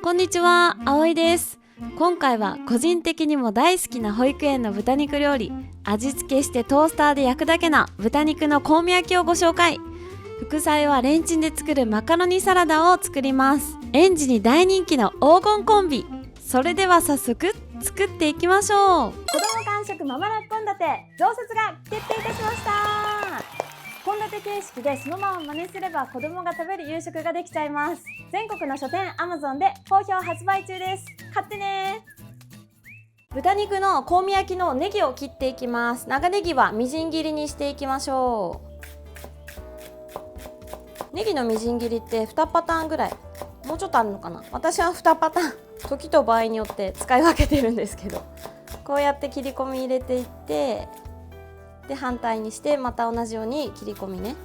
こんにちは、あおいです。今回は個人的にも大好きな保育園の豚肉料理、味付けしてトースターで焼くだけな豚肉の香味焼きをご紹介。副菜はレンチンで作るマカロニサラダを作ります。園児に大人気の黄金コンビ。それでは早速作っていきましょう。子ども完食ママラッ献立増設が決定いたしました。献立形式でそのまま真似すれば子どもが食べる夕食ができちゃいます。全国の書店 Amazon で好評発売中です。買ってね。豚肉の香味焼きのネギを切っていきます。長ネギはみじん切りにしていきましょう。ネギのみじん切りって2パターンぐらい、もうちょっとあるのかな。私は2パターン時と場合によって使い分けてるんですけど、こうやって切り込み入れていって、で反対にしてまた同じように切り込みね。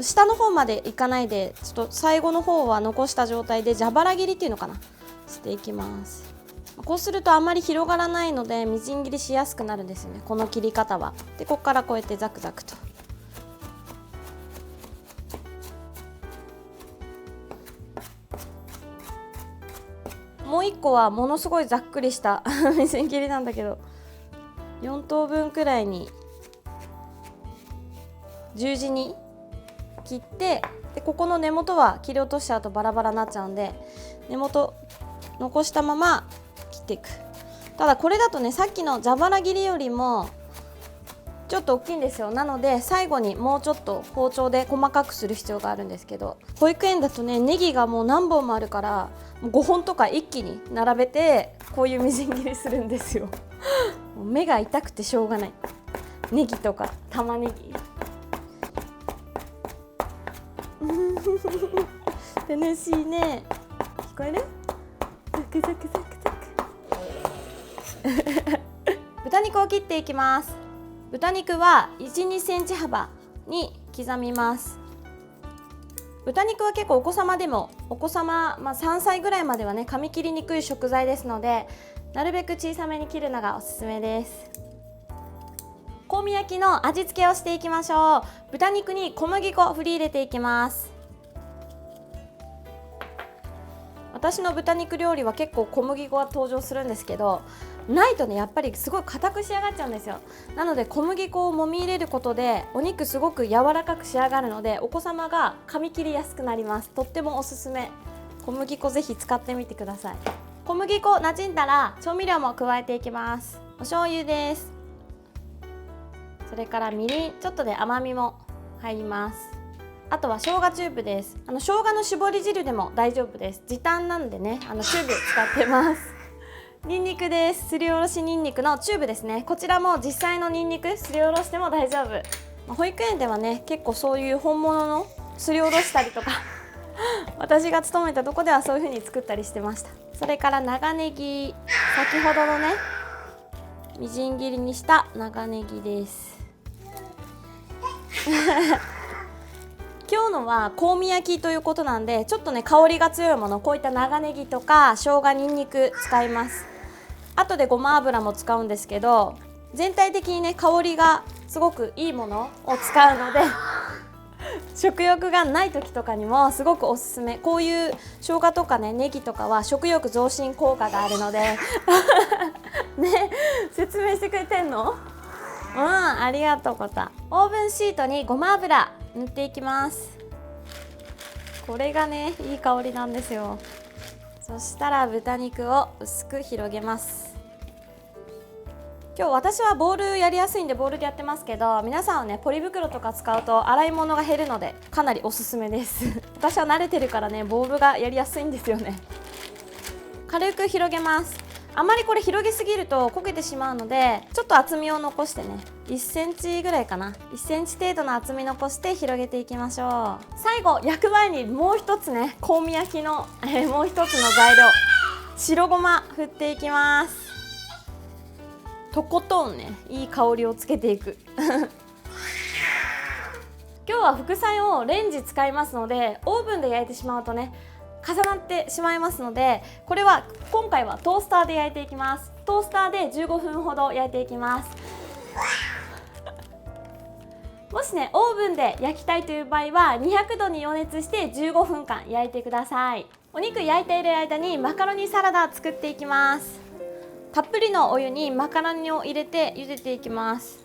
下の方までいかないで、ちょっと最後の方は残した状態で蛇腹切りっていうのかな、していきます。こうするとあまり広がらないのでみじん切りしやすくなるんですよね、この切り方は。でここからこうやってザクザクと。もう1個はものすごいざっくりしたみじん切りなんだけど、4等分くらいに十字に切って、でここの根元は切り落としちゃうとバラバラになっちゃうんで、根元残したまま切っていく。ただこれだとね、さっきの蛇腹切りよりもちょっと大きいんですよ。なので最後にもうちょっと包丁で細かくする必要があるんですけど、保育園だとね、ネギがもう何本もあるから5本とか一気に並べてこういうみじん切りするんですよ目が痛くてしょうがない。ネギとか玉ねぎ楽しいね。聞こえる？ザクザクザクザク豚肉を切っていきます。豚肉は 1,2 センチ幅に刻みます。豚肉は結構お子様でも、3歳ぐらいまではね、噛み切りにくい食材ですので、なるべく小さめに切るのがおすすめです。香味焼きの味付けをしていきましょう。豚肉に小麦粉を振り入れていきます。私の豚肉料理は結構小麦粉が登場するんですけど、ないとねやっぱりすごい硬く仕上がっちゃうんですよ。なので小麦粉をもみ入れることでお肉すごく柔らかく仕上がるので、お子様が噛み切りやすくなります。とってもおすすめ。小麦粉ぜひ使ってみてください。小麦粉馴染んだら調味料も加えていきます。お醤油です。それからみりん、ちょっとで甘みも入ります。あとは生姜チューブです。生姜の搾り汁でも大丈夫です。時短なんでね、チューブ使ってますニンニクです。すりおろしニンニクのチューブですね。こちらも実際のニンニクすりおろしても大丈夫。保育園ではね、結構そういう本物のすりおろしたりとか私が勤めたとこではそういう風に作ったりしてました。それから長ネギ、先ほどのねみじん切りにした長ネギです今日のは香味焼きということなんで、ちょっとね香りが強いもの、こういった長ネギとか生姜、ニンニク使います。後でごま油も使うんですけど、全体的にね香りがすごくいいものを使うので食欲がない時とかにもすごくおすすめ。こういう生姜とかねネギとかは食欲増進効果があるのでね、説明してくれてんの？ありがとうコタ。オーブンシートにごま油塗っていきます。これがねいい香りなんですよ。そしたら豚肉を薄く広げます。今日私はボウルやりやすいんでボウルでやってますけど、皆さんはねポリ袋とか使うと洗い物が減るのでかなりおすすめです私は慣れてるからね、ボウルがやりやすいんですよね。軽く広げます。あまりこれ広げすぎると焦げてしまうので、ちょっと厚みを残してね、1センチぐらいかな、1センチ程度の厚み残して広げていきましょう。最後焼く前にもう一つね、香味焼きの、もう一つの材料、白ごま振っていきます。とことんねいい香りをつけていく今日は副菜をレンジ使いますので、オーブンで焼いてしまうとね重なってしまいますので、これは今回はトースターで焼いていきます。トースターで15分ほど焼いていきますもしねオーブンで焼きたいという場合は200度に予熱して15分間焼いてください。お肉焼いている間にマカロニサラダ作っていきます。たっぷりのお湯にマカロニを入れて茹でていきます。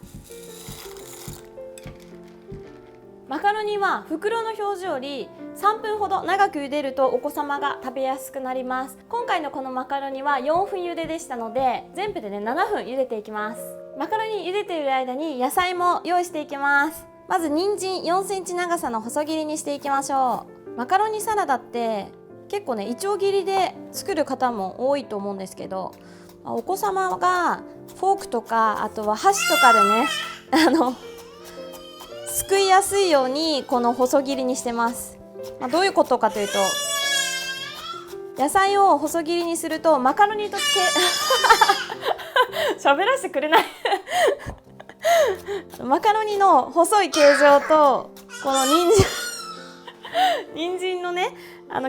マカロニは袋の表示より3分ほど長く茹でるとお子様が食べやすくなります。今回のこのマカロニは4分茹ででしたので全部でね7分茹でていきます。マカロニ茹でている間に野菜も用意していきます。まず人参4センチ長さの細切りにしていきましょう。マカロニサラダって結構ねいちょう切りで作る方も多いと思うんですけど、お子様がフォークとかあとは箸とかでねすくいやすいようにこの細切りにしてます。どういうことかというと、野菜を細切りにするとマカロニと喋らせてくれないマカロニの細い形状とこの人参のね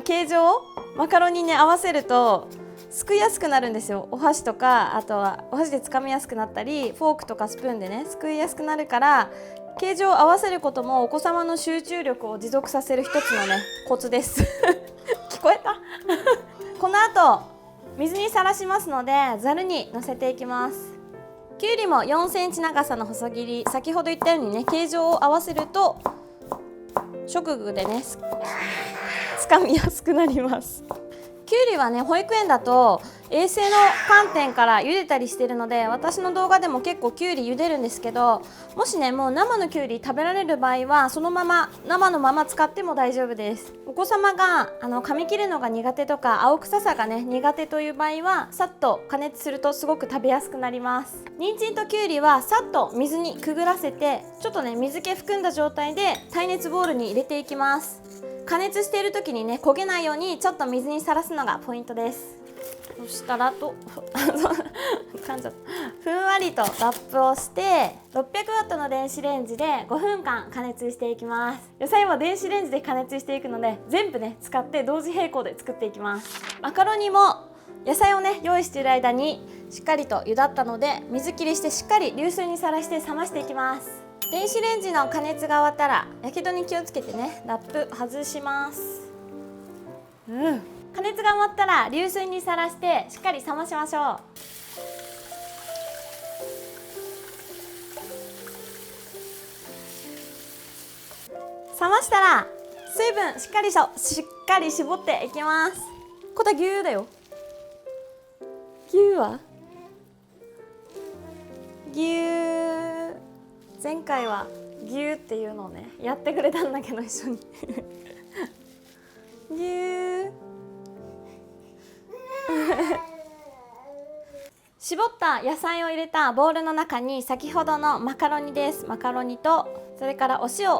形状をマカロニに合わせるとすくいやすくなるんですよ。お箸とかあとはお箸でつかみやすくなったりフォークとかスプーンでねすくいやすくなるから、形状を合わせることもお子様の集中力を持続させる一つのねコツです聞こえたこの後水にさらしますのでざるにのせていきます。きゅうりも4センチ長さの細切り、先ほど言ったようにね形状を合わせると食具でねつかみやすくなります。きゅうりはね保育園だと衛生の観点から茹でたりしてるので、私の動画でも結構きゅうり茹でるんですけど、もしねもう生のきゅうり食べられる場合はそのまま生のまま使っても大丈夫です。お子様が噛み切るのが苦手とか青臭さがね苦手という場合はさっと加熱するとすごく食べやすくなります。人参ときゅうりはさっと水にくぐらせてちょっとね水気含んだ状態で耐熱ボウルに入れていきます。加熱している時にね焦げないようにちょっと水にさらすのがポイントです。そしたら噛んじゃったふんわりとラップをして600ワットの電子レンジで5分間加熱していきます。野菜は電子レンジで加熱していくので全部ね使って同時並行で作っていきます。マカロニも野菜をね用意している間にしっかりと茹だったので水切りしてしっかり流水にさらして冷ましていきます。電子レンジの加熱が終わったらやけどに気をつけてねラップ外します。加熱が終わったら流水にさらしてしっかり冷ましましょう。冷ましたら水分しっかり絞っていきます。これ牛だよ。牛は牛、前回は牛っていうのをねやってくれたんだけど一緒に牛絞った野菜を入れたボウルの中に先ほどのマカロニです。マカロニとそれからお塩、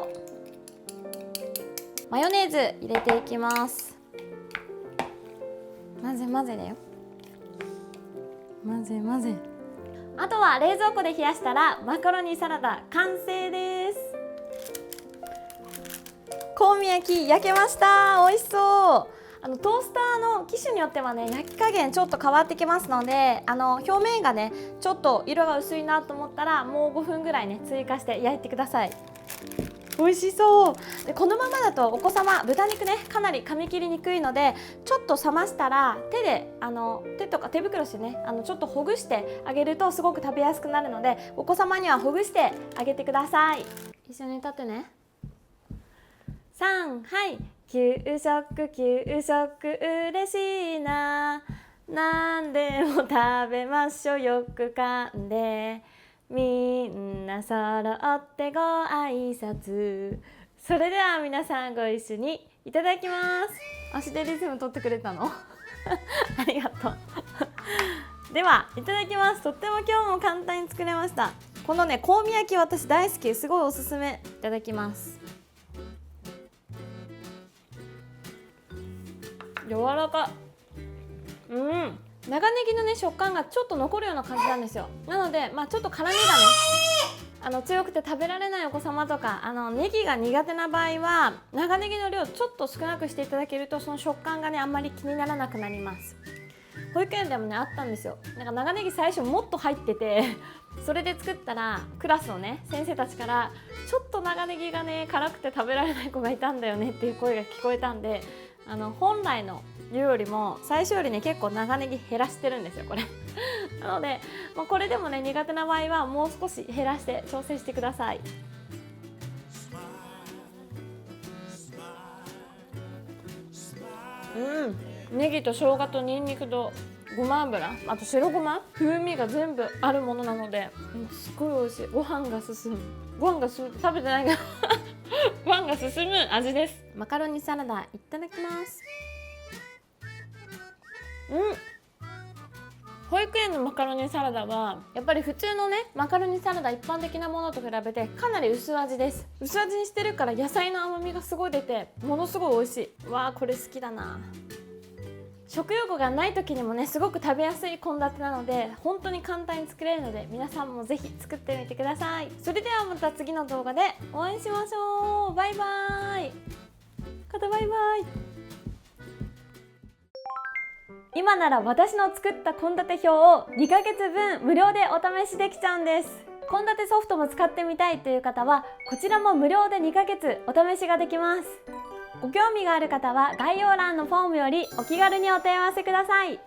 マヨネーズ入れていきます。混ぜ混ぜだよ。混ぜ混ぜ。あとは冷蔵庫で冷やしたらマカロニサラダ完成です。香味焼き焼けました。美味しそう。トースターの機種によってはね焼き加減ちょっと変わってきますので、表面がねちょっと色が薄いなと思ったらもう5分ぐらいね追加して焼いてください。美味しそうで、このままだとお子様豚肉ねかなり噛み切りにくいので、ちょっと冷ましたら手とか手袋してねちょっとほぐしてあげるとすごく食べやすくなるので、お子様にはほぐしてあげてください。一緒に歌ってね。3、はい。給食嬉しいな、なんでも食べましょうよく噛んで、みんな揃ってご挨拶。それでは皆さんご一緒にいただきます。足でリズム取ってくれたのありがとうではいただきます。とっても今日も簡単に作れました。このね香味焼き私大好き、すごいおすすめ。いただきます。柔らかい。長ネギのね食感がちょっと残るような感じなんですよ。なのでちょっと辛みがね強くて食べられないお子様とかネギが苦手な場合は長ネギの量ちょっと少なくしていただけるとその食感がねあんまり気にならなくなります。保育園でもねあったんですよ。なんか長ネギ最初もっと入っててそれで作ったらクラスのね先生たちからちょっと長ネギがね辛くて食べられない子がいたんだよねっていう声が聞こえたんで、本来の言うよりも最初よりね結構長ネギ減らしてるんですよこれなので、これでもね苦手な場合はもう少し減らして調整してください。ネギと生姜とニンニクとごま油、あと白ごま、風味が全部あるものなので、すごい美味しい。ご飯が進む食べてないけどご飯が進む味です。マカロニサラダいただきます。保育園のマカロニサラダはやっぱり普通のねマカロニサラダ一般的なものと比べてかなり薄味です。薄味にしてるから野菜の甘みがすごい出てものすごい美味しい。わあこれ好きだな。食欲がない時にもねすごく食べやすい献立なので本当に簡単に作れるので皆さんもぜひ作ってみてください。それではまた次の動画でお会いしましょう。バイバーイ。バイバイ。今なら私の作った献立表を2ヶ月分無料でお試しできちゃうんです。献立ソフトも使ってみたいという方はこちらも無料で2ヶ月お試しができます。ご興味がある方は概要欄のフォームよりお気軽にお問い合わせください。